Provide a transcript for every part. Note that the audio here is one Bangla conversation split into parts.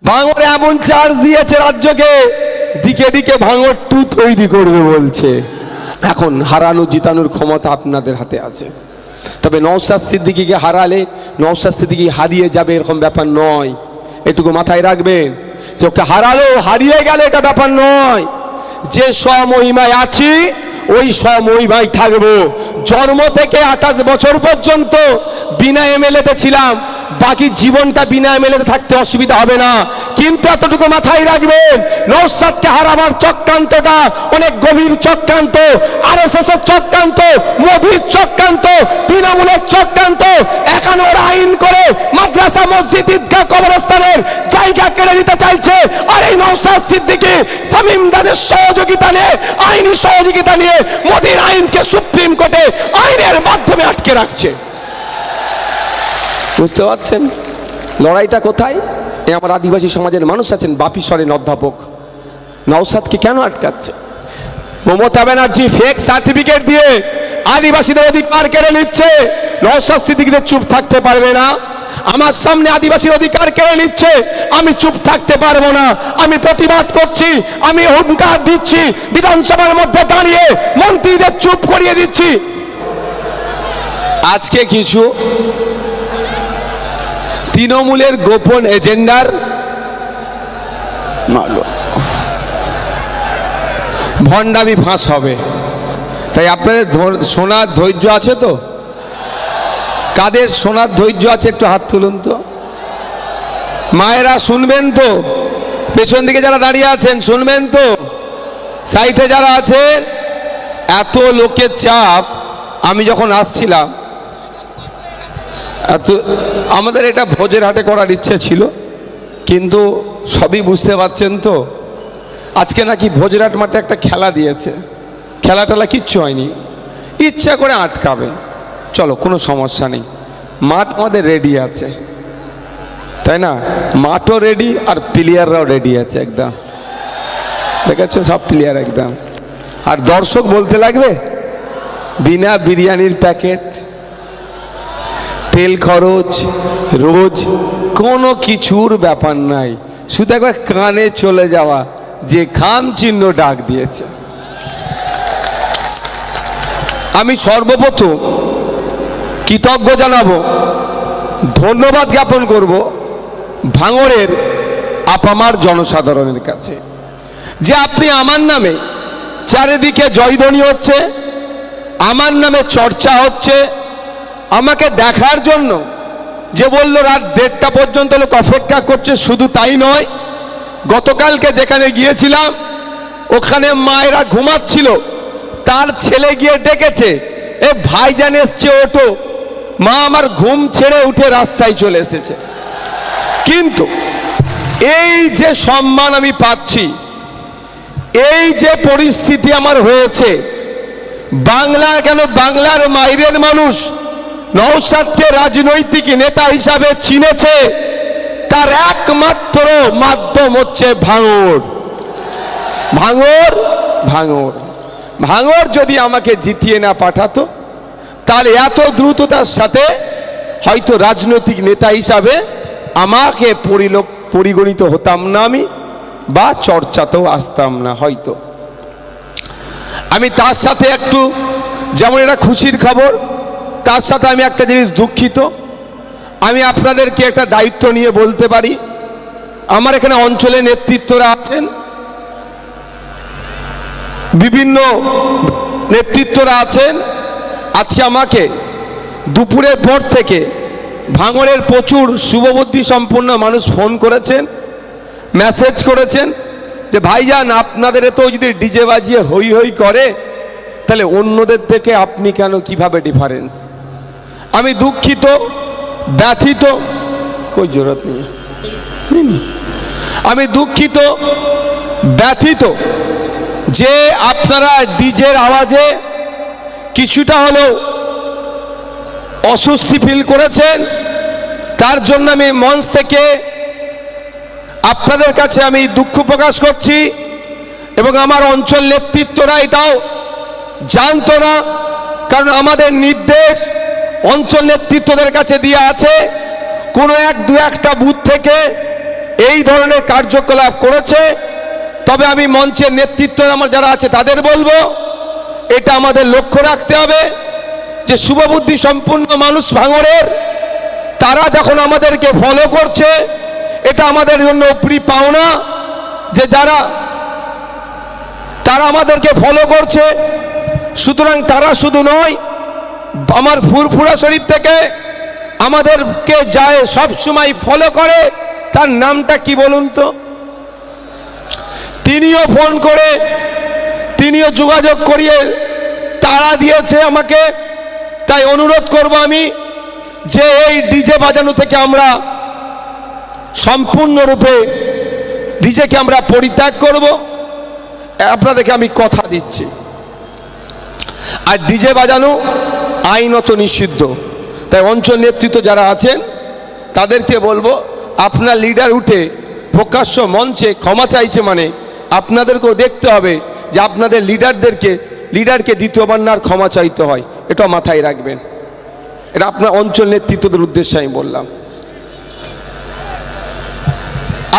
ভাঙড় এমন চার্জ দিয়েছে রাজ্যকে, দিকে দিকে ভাঙড় 2 তৈরি করবে বলছে। এখন হারানো জিতানোর ক্ষমতা আপনাদের হাতে আছে। তবে নওশাদ সিদ্দিকীকে হারালে নওশাদ সিদ্দিকী হারিয়ে যাবে এরকম ব্যাপার নয়, এটুকু মাথায় রাখবেন। যে ওকে হারালো হারিয়ে গেল এটা ব্যাপার নয়। যে স্বমহিমায় আছি ওই স্বমহিমায় থাকবো। জন্ম থেকে 28 বছর পর্যন্ত বিনা এমএলএতে ছিলাম, বাকি জীবনটা বিনা এমএলএতে থাকতে অসুবিধা হবে না। কিন্তু এতটুকু মাথায় রাখবেন, নওশাদকে হারাবার চক্রান্তটা অনেক গভীর চক্রান্ত, আরএসএস এর চক্রান্ত, মোদির চক্রান্ত, তৃণমূলের চক্রান্ত। এখানে ওরা আইন করে মাদ্রাসা, মসজিদ, ঈদগাহ, কবরস্থানের জায়গা কেড়ে নিতে চাইছে। আর এই নওশাদ সিদ্দিকী শামীম দাদের সহযোগিতা নিয়ে, আইনি সহযোগিতা নিয়ে মোদির আইনকে সুপ্রিম কোর্টে আইনের মাধ্যমে আটকে রাখছে। বুঝতে পারছেন লড়াইটা কোথায়? এই আমার আদিবাসী সমাজের মানুষ আছেন, বাপি সরেন অধ্যাপক, নওশাদকে কেন আটকাচ্ছে? মমতা ব্যানার্জি ফেক সার্টিফিকেট দিয়ে আদিবাসীদের অধিকার কেড়ে নিচ্ছে, নওশাদ সিদ্দিকীদের চুপ থাকতে পারবে না। আমার সামনে আদিবাসীর অধিকার কেড়ে নিচ্ছে, আমি চুপ থাকতে পারবো না, আমি প্রতিবাদ করছি, আমি হুঙ্কার দিচ্ছি, বিধানসভার মধ্যে দাঁড়িয়ে মন্ত্রীদের চুপ করিয়ে দিচ্ছি। আজকে কিছু তৃণমূলের গোপন এজেন্ডার ভণ্ডামি ফাঁস হবে, তাই আপনাদের শোনার ধৈর্য আছে তো? কাদের শোনার ধৈর্য আছে একটু হাত তুলুন তো। মায়েরা শুনবেন তো? পেছন দিকে যারা দাঁড়িয়ে আছেন শুনবেন তো? সাইডে যারা আছেন, এত লোকের চাপ। আমি যখন আসছিলাম আমাদের এটা ভোজের হাটে করার ইচ্ছে ছিল, কিন্তু সবই বুঝতে পারছেন তো, আজকে নাকি ভোজের হাট মাঠে একটা খেলা দিয়েছে, খেলা টেলা কিচ্ছু হয়নি, ইচ্ছা করে আটকাবে। চলো কোনো সমস্যা নেই, মাঠ আমাদের রেডি আছে, তাই না? মাঠও রেডি আর প্লেয়াররাও রেডি আছে একদম, দেখেছো সব প্লেয়ার একদম। আর দর্শক বলতে লাগবে বিনা বিরিয়ানির প্যাকেট, তেল খরচ, রোজ কোনো কিছুর ব্যাপার নাই, শুধু একবার কানে চলে যাওয়া যে খাম চিহ্ন ডাক দিয়েছে। আমি সর্বপ্রথম কৃতজ্ঞ জানাবো, ধন্যবাদ জ্ঞাপন করব ভাঙড়ের আপামার জনসাধারণের কাছে, যে আপনি আমার নামে চারিদিকে জয়ধ্বনি হচ্ছে, আমার নামে চর্চা হচ্ছে, আমাকে দেখার জন্য যে বললো রাত 1:30 পর্যন্ত লোক অপেক্ষা করছে। শুধু তাই নয়, গতকালকে যেখানে গিয়েছিলাম ওখানে মায়েরা ঘুমাচ্ছিল, তার ছেলে গিয়ে ডেকেছে, এ ভাইজান এসছে ওঠো। মা আমার ঘুম ছেড়ে উঠে রাস্তায় চলে এসেছে। কিন্তু এই যে সম্মান আমি পাচ্ছি, এই যে পরিস্থিতি আমার হয়েছে, বাংলা কেন বাংলার বাইরের মানুষ নওশাদকে রাজনৈতিক নেতা হিসাবে চিনেছে, তার একমাত্র মাধ্যম হচ্ছে ভাঙড়। ভাঙড় ভাঙড় ভাঙড় যদি আমাকে জিতিয়ে না পাঠাতো, তাহলে এত দ্রুততার সাথে হয়তো রাজনৈতিক নেতা হিসাবে আমাকে পরিগণিত হতাম না আমি, বা চর্চাতেও আসতাম না হয়তো। আমি তার সাথে একটু, যেমন এটা খুশির খবর, তার সাথে আমি একটা জিনিস দুঃখিত। আমি আপনাদেরকে একটা দায়িত্ব নিয়ে বলতে পারি, আমার এখানে অঞ্চলে নেতৃত্বরা আছেন, বিভিন্ন নেতৃত্বরা আছেন। আজকে আমাকে দুপুরের পর থেকে ভাঙড়ের প্রচুর শুভবুদ্ধি সম্পন্ন মানুষ ফোন করেছেন, মেসেজ করেছেন যে ভাইজান আপনাদের তো যদি ডিজে বাজিয়ে হই হই করে, তাহলে অন্যদের থেকে আপনি কেন, কিভাবে ডিফারেন্স? আমি দুঃখিত, ব্যথিত, কই জরুরত নেই, আমি দুঃখিত, ব্যথিত যে আপনারা ডিজের আওয়াজে কিছুটা হলেও অস্বস্তি ফিল করেছেন। তার জন্য আমি মঞ্চ থেকে আপনাদের কাছে আমি দুঃখ প্রকাশ করছি, এবং আমার অঞ্চল নেতৃত্বরা এটাও জানতো না, কারণ আমাদের নির্দেশ অঞ্চল নেতৃত্বদের কাছে দিয়ে আছে, কোনো 1-2-1টা বুথ থেকে এই ধরনের কার্যকলাপ করেছে। তবে আমি মঞ্চের নেতৃত্ব আমার যারা আছে তাদের বলবো, এটা আমাদের লক্ষ্য রাখতে হবে যে শুভবুদ্ধি সম্পূর্ণ মানুষ ভাঙড়ের, তারা যখন আমাদেরকে ফলো করছে, এটা আমাদের জন্য উপরি পাওনা যে তারা আমাদেরকে ফলো করছে। সুতরাং তারা শুধু নয়, আমার ফুরফুরা শরীফ থেকে আমাদেরকে যায় সব সময় ফলো করে, তার নামটা কি বলুন তো? তিনিও ফোন করে, তিনিও যোগাযোগ করিয়ে তাড়া দিয়েছে আমাকে। তাই অনুরোধ করব আমি যে এই ডিজে বাজানো থেকে আমরা সম্পূর্ণরূপে ডিজেকে আমরা পরিত্যাগ করব, আপনাদেরকে আমি কথা দিচ্ছি। আর ডিজে বাজানো আইনত নিষিদ্ধ। তাই অঞ্চল নেতৃত্ব যারা আছেন তাদেরকে বলবো, আপনার লিডার উঠে প্রকাশ্য মঞ্চে ক্ষমা চাইছে, মানে আপনাদেরকেও দেখতে হবে যে আপনাদের লিডারকে দ্বিতীয়বার না ক্ষমা চাইতে হয়, এটা মাথায় রাখবেন। এটা আপনার অঞ্চল নেতৃত্বদের উদ্দেশ্যে আমি বললাম।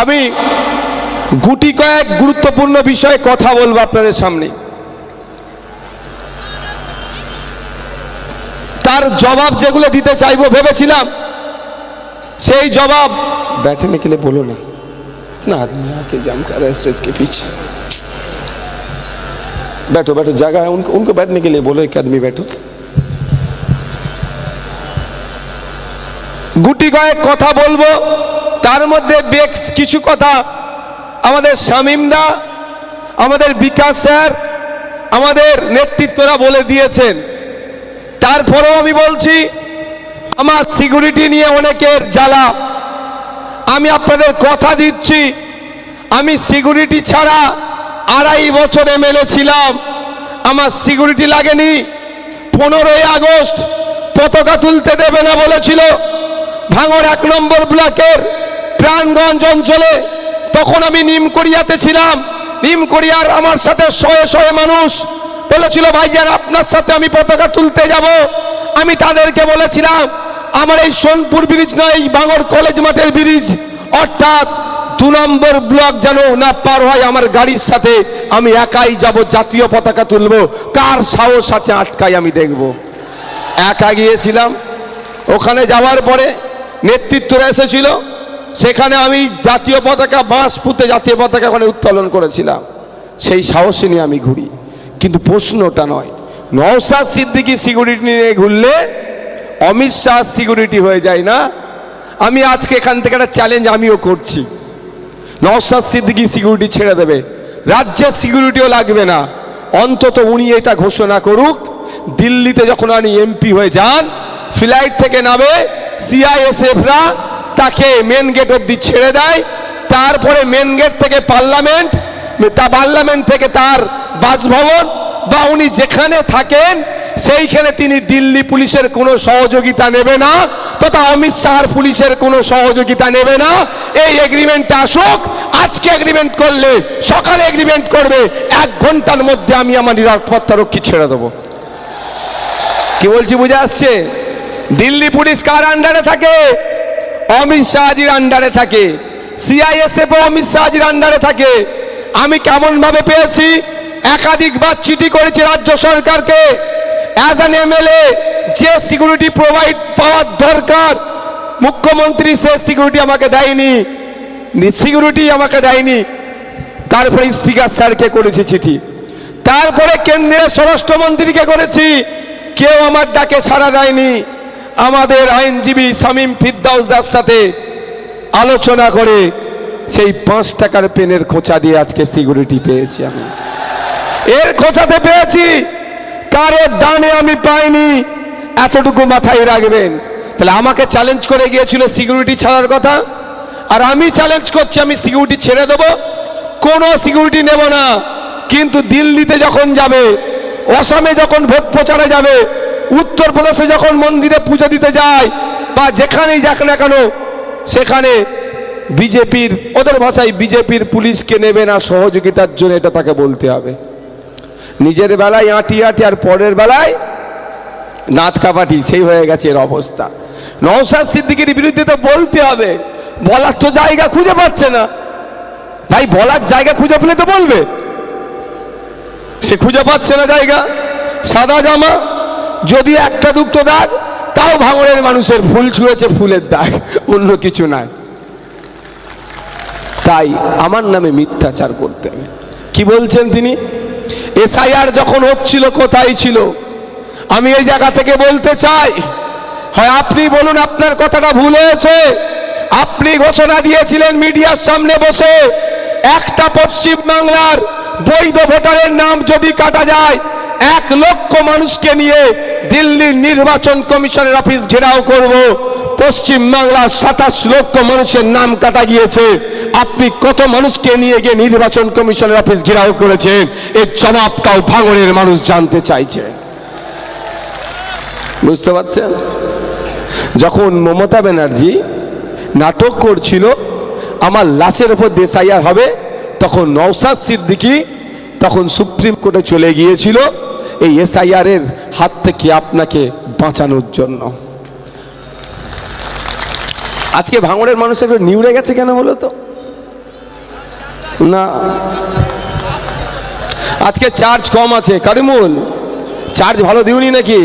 আমি গুটি কয়েক গুরুত্বপূর্ণ বিষয়ে কথা বলবো আপনাদের সামনে, তার জবাব যেগুলো দিতে চাইবো ভেবেছিলাম, সেই জবাব बैठने के लिए बोलो ना, इतना आदमी आके जाम कर रहा है स्टेज के पीछे। बैठो बैठो, जगह है, उनको बैठने के लिए बोलो, एक आदमी बैठो। গুটি কয়েক কথা বলবো, তার মধ্যে বেশ কিছু কথা আমাদের শামীমদা, আমাদের বিকাশ স্যার, আমাদের নেতৃত্বরা বলে দিয়েছেন। তারপরেও আমি বলছি, আমার সিকিউরিটি নিয়ে অনেকের জ্বালা। আমি আপনাদের কথা দিচ্ছি, আমি সিকিউরিটি ছাড়া 2.5 বছর এমএলএ ছিলাম, আমার সিকিউরিটি লাগেনি। 15ই আগস্ট পতাকা তুলতে দেবে না বলেছিল ভাঙড় 1 নম্বর ব্লকের প্রাণগঞ্জ অঞ্চলে, তখন আমি নিমকড়িয়াতে ছিলাম। নিমকড়িয়ার আমার সাথে শয়ে শয়ে মানুষ বলেছিল, ভাইজান আপনার সাথে আমি পতাকা তুলতে যাব। আমি তাদেরকে বলেছিলাম, আমার এই সোনপুর ব্রিজ নয়, ভাঙড় কলেজ মাঠের ব্রিজ, অর্থাৎ 2 নম্বর ব্লক যেন না পার হয় আমার গাড়ির সাথে, আমি একাই যাব, জাতীয় পতাকা তুলব, কার সাহস আছে আটকাই আমি দেখব। একা গিয়েছিলাম, ওখানে যাওয়ার পরে নেতৃত্বরা এসেছিল, সেখানে আমি জাতীয় পতাকা বাঁশ পুঁতে জাতীয় পতাকা ওখানে উত্তোলন করেছিলাম। সেই সাহস নিয়ে আমি ঘুরি। কিন্তু প্রশ্নটা নয়, নওশাদ সিদ্দিকী সিকিউরিটি নিয়ে ঘুরলে অমিত শাহ সিকিউরিটি হয়ে যায় না? আমি আজকে এখান থেকে একটা চ্যালেঞ্জ আমিও করছি, নওশাদ সিদ্দিকী সিকিউরিটি ছেড়ে দেবে, রাজ্যের সিকিউরিটিও লাগবে না, অন্তত উনি এটা ঘোষণা করুক, দিল্লিতে যখন উনি এমপি হয়ে যান, ফ্লাইট থেকে নামে সিআইএসএফরা তাকে মেন গেট অব্দি ছেড়ে দেয়, তারপরে মেন গেট থেকে পার্লামেন্ট থেকে তার বাসভবন বা উনি যেখানে থাকেন সেইখানে তিনি দিল্লি পুলিশের কোনো সহযোগিতা নেবে না, তথা অমিত শাহর পুলিশের কোনো সহযোগিতা নেবে না। এই এগ্রিমেন্টে আসুক, আজকে এগ্রিমেন্ট করলে সকালে এগ্রিমেন্ট করবে, 1 ঘন্টার মধ্যে আমি আমার নিরাপত্তা রক্ষী ছেড়ে দেবো। কি বলছি বুঝে আসছে? দিল্লি পুলিশ কার আন্ডারে থাকে? অমিত শাহজির আন্ডারে থাকে। সিআইএসএফ অমিত শাহজির আন্ডারে থাকে। আমি কেমন ভাবে পেয়েছি, একাধিকবার চিঠি করেছি রাজ্য সরকারকে, অ্যাজ অ্যান এমএলএ যে সিকিউরিটি পাওয়ার দরকার মুখ্যমন্ত্রী সে সিকিউরিটি আমাকে দেয়নি। তারপরে স্পিকার স্যারকে করেছি চিঠি, তারপরে কেন্দ্রের স্বরাষ্ট্রমন্ত্রীকে করেছি, কেউ আমার ডাকে সাড়া দেয়নি। আমাদের আইনজীবী শামীম ফিরদাউসদার সাথে আলোচনা করে সেই 5 টাকার পেনের খোঁচা দিয়ে আজকে সিকিউরিটি পেয়েছি। আমি এর খোঁচাতে পেয়েছি, কারোর দানে আমি পাইনি, এতটুকু মাথায় রাখবেন। তাহলে আমাকে চ্যালেঞ্জ করে গিয়েছিল সিকিউরিটি ছাড়ার কথা, আর আমি চ্যালেঞ্জ করছি আমি সিকিউরিটি ছেড়ে দেবো, কোনো সিকিউরিটি নেব না। কিন্তু দিল্লিতে যখন যাবে, অসমে যখন ভোট প্রচারে যাবে, উত্তরপ্রদেশে যখন মন্দিরে পুজো দিতে যায়, বা যেখানেই যাক না কেন, সেখানে বিজেপির, ওদের ভাষায় বিজেপির পুলিশকে নেবে না সহযোগিতার জন্য, এটা তাকে বলতে হবে। নিজের বেলায় আঁটি আর পরের বেলায় দাঁত কাপাটি, সেই হয়ে গেছে এর অবস্থা। নওশাদ সিদ্দিকীর বিরুদ্ধে তো বলতে হবে, বলার তো জায়গা খুঁজে পাচ্ছে না। ভাই বলার জায়গা খুঁজে পেলে তো বলবে, সে খুঁজে পাচ্ছে না জায়গা। সাদা জামা, যদিও একটা দুটো দাগ, তাও ভাঙড়ের মানুষের ফুল ছুঁয়েছে, ফুলের দাগ, অন্য কিছু নাই। তাই আমার নামে মিথ্যাচার করতে হবে। কি বলছেন তিনি? এসআইআর যখন হচ্ছিল কোথায় ছিল? আমি এই জায়গা থেকে বলতে চাই, হয় আপনি বলুন আপনার কথাটা ভুল হয়েছে। আপনি ঘোষণা দিয়েছিলেন মিডিয়ার সামনে বসে, একটা পশ্চিম বাংলার বৈধ ভোটারের নাম যদি কাটা যায় 1 লক্ষ মানুষকে নিয়ে দিল্লির নির্বাচন কমিশনের অফিস ঘেরাও করব। পশ্চিম বাংলার 27 লক্ষ মানুষের নাম কাটা গিয়েছে। আপনি কত মানুষকে নিয়ে গিয়ে নির্বাচন কমিশনের অফিস ঘেরাও করেছেন? এর জবাবটাও ভাঙড়ের মানুষ জানতে চাইছে। বুঝতে পারছেন? যখন মমতা ব্যানার্জি নাটক করছিল আমার লাশের উপর এসআইআর হবে, তখন নওশাদ সিদ্দিকী তখন সুপ্রিম কোর্টে চলে গিয়েছিল এই এসআইআর এর হাত থেকে আপনাকে বাঁচানোর জন্য। আজকে ভাঙড়ের মানুষ একটু নিউড়ে গেছে কেন বলো তো? না, আজকে চার্জ কম আছে। কারিমুল, চার্জ ভালো দিওনি নাকি?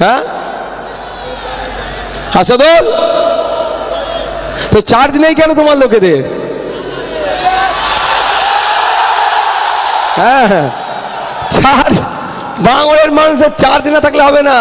হ্যাঁ হাসাদুল, তো চার্জ নেই কেন তোমার লোকেদের? হ্যাঁ, চার্জ, ভাঙড়ের মানুষের চার্জ না থাকলে হবে না।